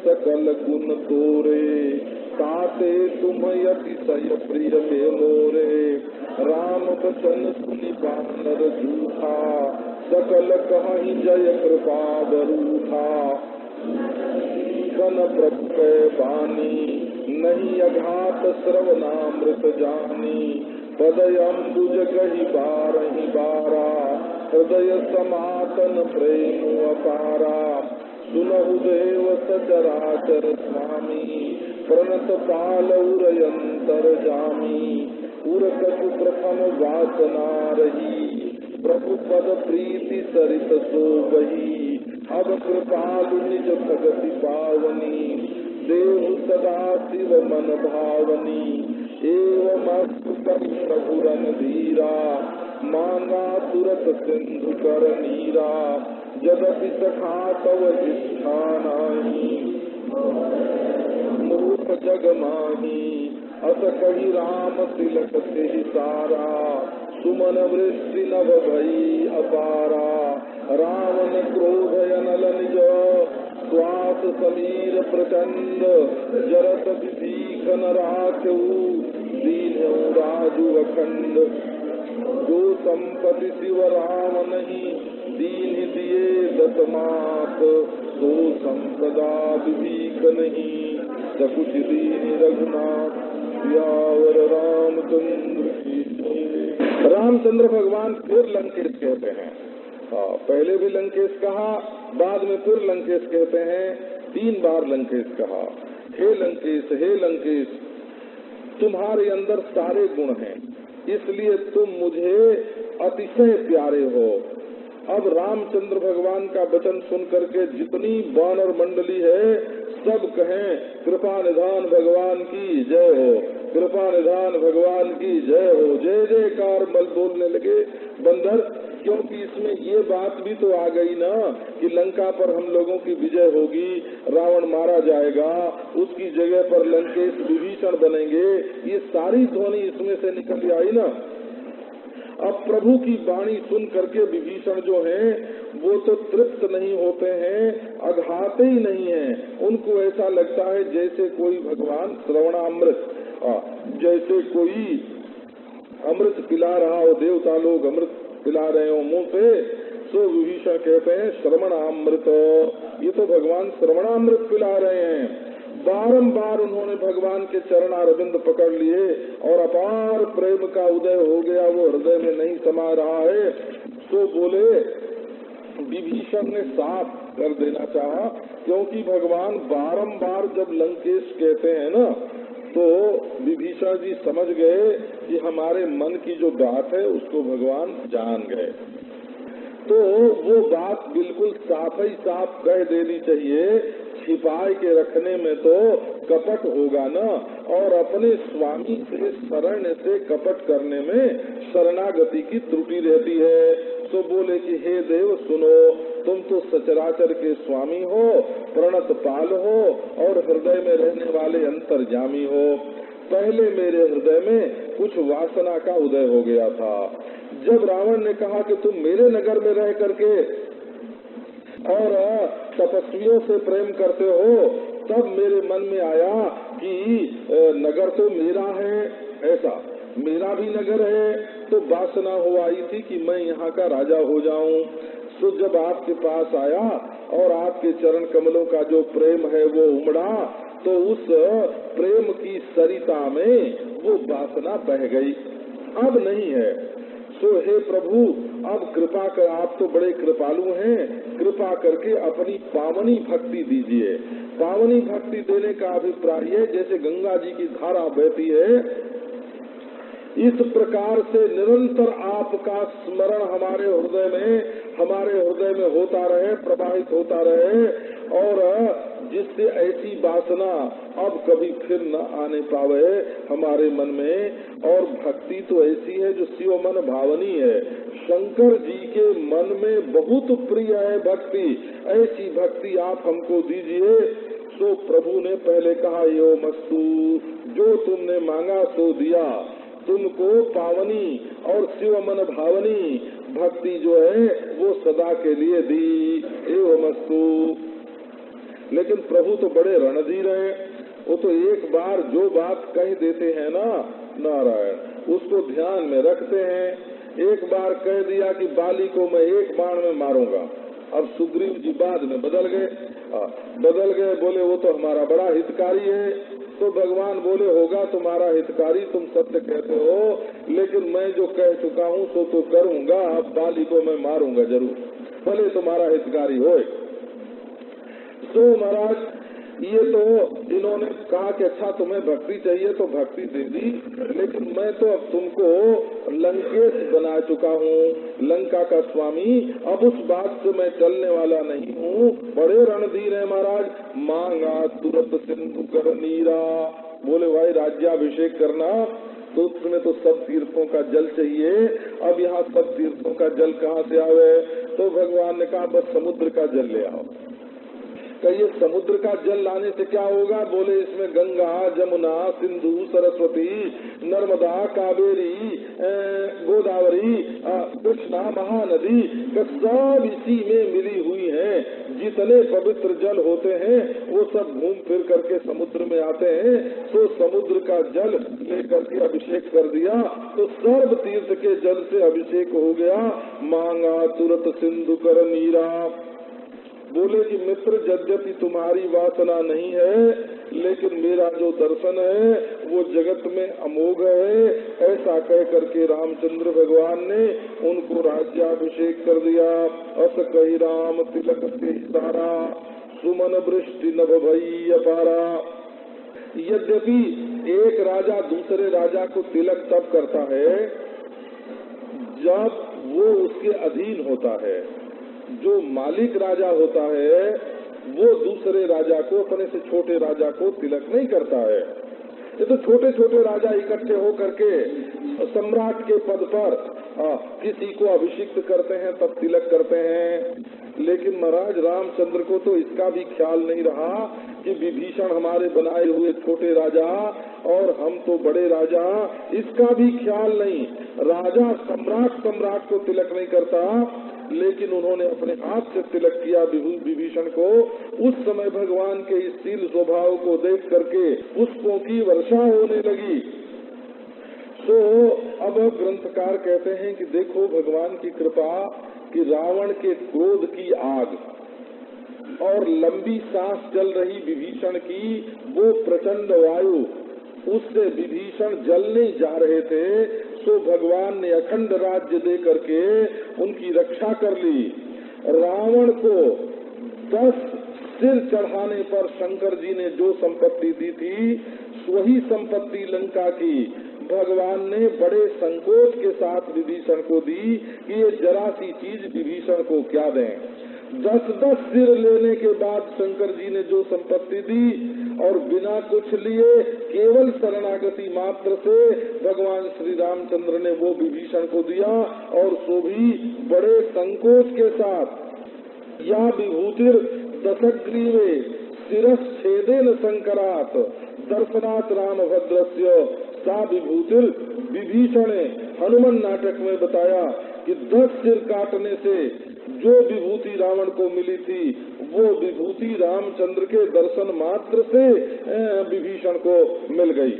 सकल गुण तोरे ताते तुम अतिशय प्रिय में मोरे। राम बचन सुनि बानर जूठा सकल कहीं जय कृपा बरूठा। सन प्रभु के बानी नहीं अघात श्रवणामृत जानी। पदय अम्बुज कही बारही बारा हृदय समातन प्रेम अपारा। सुनहु देव सचराचर स्वामी प्रणत पाल उरयंतर जामी। उर कछु प्रथम वासना रही प्रभु पद प्रीति सरित सो वही। अब कृपालु निज भगति पावनी देव सदा शिव मन भावनी। एवं अस्तु प्रभु रन धीरा मांगा तुरत सिंधु कर नीरा। जदपि सखा तव इच्छा नाही मूर्ख जग माही। अस कही राम तिलक से सारा सुमन वृष्टि नभ भई अपारा। रावण क्रोध अनल निज श्वास समीर प्रचंड। जरत विभीषण राखेऊ दीन्हु राजु अखंड। जो संपत्ति शिव राम नहीं दीन दिए दतमात। तो संपदा विभीक नहीं सकुच दीन रघुनाथ। सियावर रामचंद्र की जय। रामचंद्र भगवान फिर लंकेश कहते हैं। पहले भी लंकेश कहा, बाद में फिर लंकेश कहते हैं। 3 बार लंकेश कहा। हे लंकेश तुम्हारे अंदर सारे गुण हैं, इसलिए तुम मुझे अतिशय प्यारे हो। अब रामचंद्र भगवान का वचन सुन करके जितनी वानर मंडली है सब कहें कृपा निधान भगवान की जय हो, कृपा निधान भगवान की जय हो। जय जयकार बल बोलने लगे बंदर, क्योंकि इसमें ये बात भी तो आ गई ना कि लंका पर हम लोगों की विजय होगी, रावण मारा जाएगा, उसकी जगह पर लंकेश विभीषण बनेंगे। ये सारी ध्वनि इसमें से निकल आई ना। अब प्रभु की वाणी सुन करके विभीषण जो हैं वो तो तृप्त नहीं होते हैं, अघाते ही नहीं हैं। उनको ऐसा लगता है जैसे कोई भगवान श्रवणामृत, जैसे कोई अमृत पिला रहा हो, देवता लोग अमृत पिला रहे हो मुंह से। सो विभीषण कहते हैं श्रवणामृत, ये तो भगवान श्रवणामृत पिला रहे हैं। बारंबार उन्होंने भगवान के चरणारविंद पकड़ लिए और अपार प्रेम का उदय हो गया, वो हृदय में नहीं समा रहा है। तो बोले विभीषण ने साफ कर देना चाहा, क्योंकि भगवान बारंबार जब लंकेश कहते हैं ना तो विभीषण जी समझ गए कि हमारे मन की जो बात है उसको भगवान जान गए। तो वो बात बिल्कुल साफ ही साफ कह देनी चाहिए। छिपाए के रखने में तो कपट होगा ना, और अपने स्वामी से शरण से कपट करने में शरणागति की त्रुटि रहती है। तो बोले कि हे देव सुनो, तुम तो सचराचर के स्वामी हो, प्रणत पाल हो और हृदय में रहने वाले अंतर्यामी हो। पहले मेरे हृदय में कुछ वासना का उदय हो गया था। जब रावण ने कहा कि तुम मेरे नगर में रह करके और तपस्वियों से प्रेम करते हो, तब मेरे मन में आया कि नगर तो मेरा है, ऐसा मेरा भी नगर है। तो वासना हो आई थी कि मैं यहाँ का राजा हो जाऊं। तो जब आपके पास आया और आपके चरण कमलों का जो प्रेम है वो उमड़ा, तो उस प्रेम की सरिता में वो वासना बह गई, अब नहीं है। सो हे प्रभु, अब कृपा कर, आप तो बड़े कृपालु हैं, कृपा करके अपनी पावनी भक्ति दीजिए। पावनी भक्ति देने का अभिप्राय है जैसे गंगा जी की धारा बहती है, इस प्रकार से निरंतर आपका स्मरण हमारे हृदय में होता रहे, प्रवाहित होता रहे, और जिससे ऐसी वासना अब कभी फिर न आने पावे हमारे मन में। और भक्ति तो ऐसी है जो शिव मन भावनी है, शंकर जी के मन में बहुत प्रिय है भक्ति, ऐसी भक्ति आप हमको दीजिए। सो प्रभु ने पहले कहा, यो मस्तु, जो तुमने मांगा सो दिया, तुमको पावनी और शिव मन भावनी भक्ति जो है वो सदा के लिए दी, एवमस्तु। लेकिन प्रभु तो बड़े रणधीर हैं, वो तो एक बार जो बात कह देते हैं ना नारायण, उसको ध्यान में रखते हैं। एक बार कह दिया कि बाली को मैं एक बाण में मारूंगा, अब सुग्रीव जी बाद में बदल गए, बोले वो तो हमारा बड़ा हितकारी है। तो भगवान बोले, होगा तुम्हारा हितकारी, तुम सत्य कहते हो, लेकिन मैं जो कह चुका हूँ सो तो करूंगा, अब बाली को मैं मारूंगा जरूर, भले तुम्हारा हितकारी होए। तो महाराज ये तो इन्होंने कहा कि अच्छा तुम्हें भक्ति चाहिए तो भक्ति दे दी, लेकिन मैं तो अब तुमको लंकेश बना चुका हूँ, लंका का स्वामी, अब उस बात से मैं चलने वाला नहीं हूँ। बड़े रणधीर है महाराज, मांगा तुरंत सिंधु कर नीरा, बोले भाई राज्याभिषेक करना तो उसमें तो सब तीर्थों का जल चाहिए, अब यहाँ सब तीर्थों का जल कहाँ से आवे? तो भगवान ने कहा बस समुद्र का जल ले आओ। ये समुद्र का जल लाने से क्या होगा? बोले इसमें गंगा, जमुना, सिंधु, सरस्वती, नर्मदा, कावेरी, गोदावरी, कृष्णा, महानदी सब इसी में मिली हुई हैं। जितने पवित्र जल होते हैं वो सब घूम फिर करके समुद्र में आते हैं। तो समुद्र का जल लेकर के अभिषेक कर दिया तो सर्व तीर्थ के जल से अभिषेक हो गया। मांगा तुरंत सिंधु कर नीरा। बोले कि मित्र, यद्यपि तुम्हारी वासना नहीं है, लेकिन मेरा जो दर्शन है वो जगत में अमोघ है। ऐसा कह करके रामचंद्र भगवान ने उनको राज्याभिषेक कर दिया। अस कही राम तिलक से सारा, सुमन वृष्टि नभ भई अपारा। यद्यपि एक राजा दूसरे राजा को तिलक तब करता है जब वो उसके अधीन होता है। जो मालिक राजा होता है वो दूसरे राजा को, अपने से छोटे राजा को तिलक नहीं करता है। ये तो छोटे छोटे राजा इकट्ठे हो करके सम्राट के पद पर किसी को अभिषिक्त करते हैं, तब तिलक करते हैं। लेकिन महाराज रामचंद्र को तो इसका भी ख्याल नहीं रहा कि विभीषण हमारे बनाए हुए छोटे राजा और हम तो बड़े राजा, इसका भी ख्याल नहीं। राजा सम्राट को तिलक नहीं करता, लेकिन उन्होंने अपने हाथ से तिलक किया विभीषण को। उस समय भगवान के इस शील स्वभाव को देख करके पुष्पों की वर्षा होने लगी। तो अब ग्रंथकार कहते हैं कि देखो भगवान की कृपा कि रावण के क्रोध की आग और लंबी सांस चल रही विभीषण की वो प्रचंड वायु, उससे विभीषण जलने जा रहे थे। सो भगवान ने अखंड राज्य दे करके उनकी रक्षा कर ली। रावण को 10 सिर चढ़ाने पर शंकर जी ने जो संपत्ति दी थी, वही संपत्ति लंका की भगवान ने बड़े संकोच के साथ विभीषण को दी कि ये जरा सी चीज विभीषण को क्या दें। 10 सिर लेने के बाद शंकर जी ने जो संपत्ति दी और बिना कुछ लिए केवल शरणागति मात्र से भगवान श्री रामचंद्र ने वो विभीषण को दिया, और सो भी बड़े संकोच के साथ। या विभूतिर दशग्रीवे शिरच्छेदेन शंकरात् दर्शनात् रामभद्रस्य सा विभूतिर विभीषण। हनुमान नाटक में बताया कि 10 सिर काटने से जो विभूति रावण को मिली थी वो विभूति रामचंद्र के दर्शन मात्र से विभीषण को मिल गई।